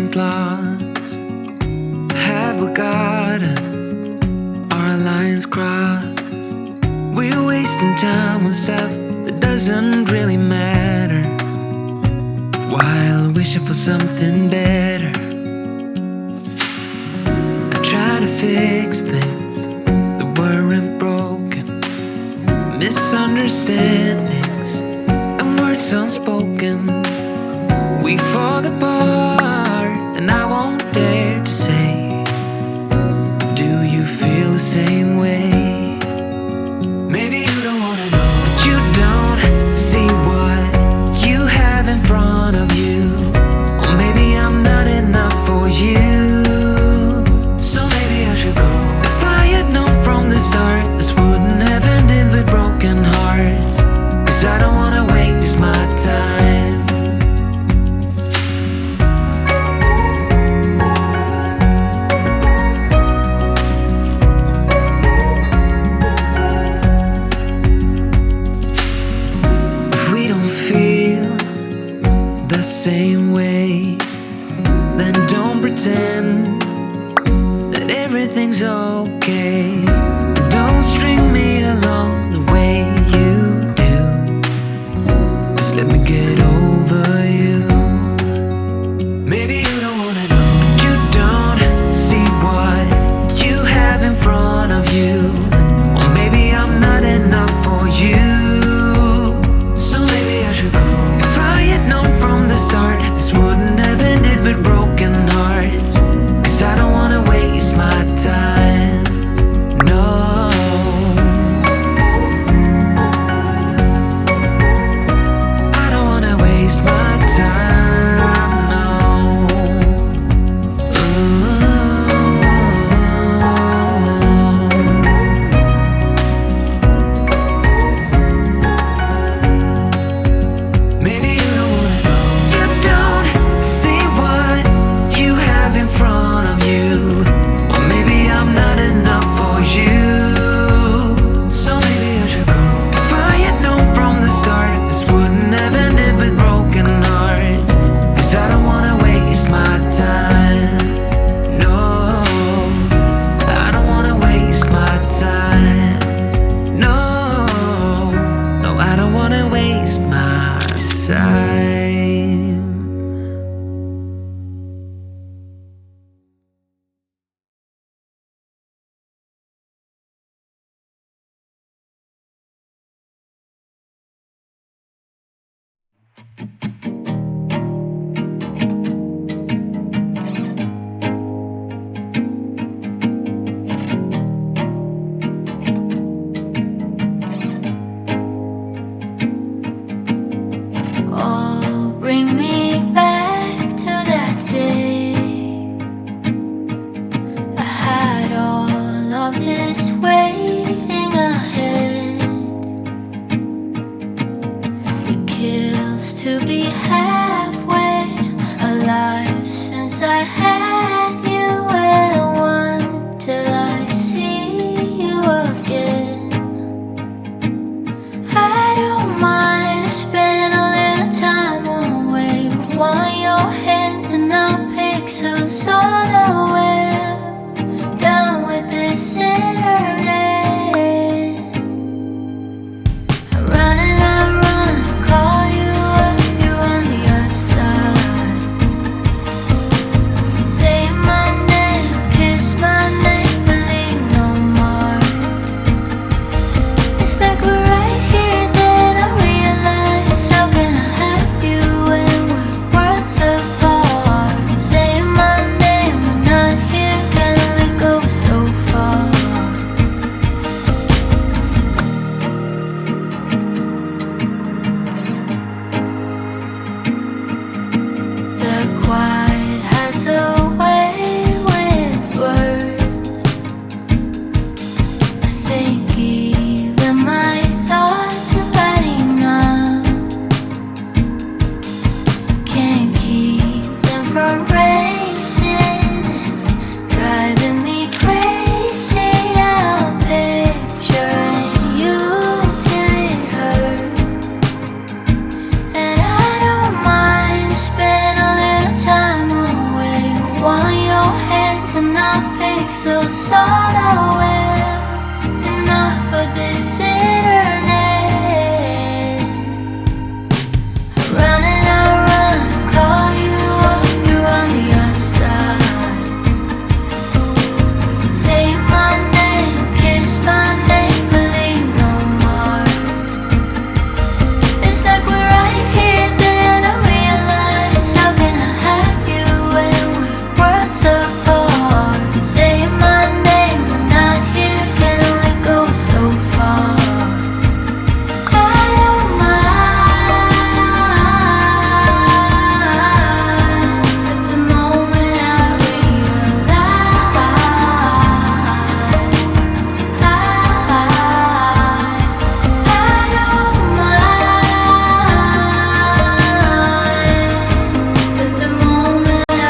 ain't lost. Have we got our lines crossed? We're wasting time on stuff that doesn't really matter, while wishing for something better. I try to fix things that weren't broken, misunderstandings and words unspoken. We fall apart and I won't dare to say, do you feel the same way? Maybe you don't wanna know, but you don't see what you have in front of you. Or maybe I'm not enough for you, so maybe I should go. If I had known from the start, this wouldn't have ended with broken hearts. Cause I don't wanna waste my time. Same way, then don't pretend that everything's okay. Don't string me along the way you do. Just let me get over you. Maybe you don't wanna know, but you don't see what you have in front of you. Or maybe I'm not enough for you, so maybe I should go. If I had known from the start, this wouldn't have ended with broken hearts. Cause I don't wanna waste my time, no. I don't wanna waste my time, no. Maybe you don't wanna know, you don't see what you have in front of you. Or maybe I'm not enough for you, so maybe I should go. If I had known from the start, this wouldn't have ended with broken hearts. Cause I don't wanna waste my time, no. I don't wanna waste my time, no. No, I don't wanna waste my time. Oh, bring me back to that day. I had all of this waiting ahead. It kills to be want your hands and not pixels on our web, and not for this internet. I run and I run, call you up, you're on the other side. Say my name, kiss my name, believe no more. It's like we're right here, then I realize, how can I have you when we're worlds apart? Say my name, we're not here, can only go so far. I don't mind, at the moment I realize, I don't mind, at the moment I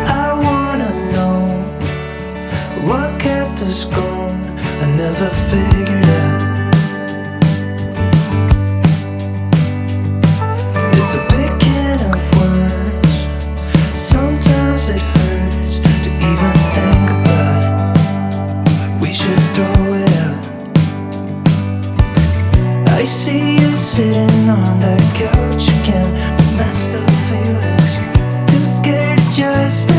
I wanna know what kept us going. I never figured out. It's a big can of worms. Sometimes it hurts to even think about it. We should throw it out. I see you sitting on that couch again with messed up feelings. Too scared to just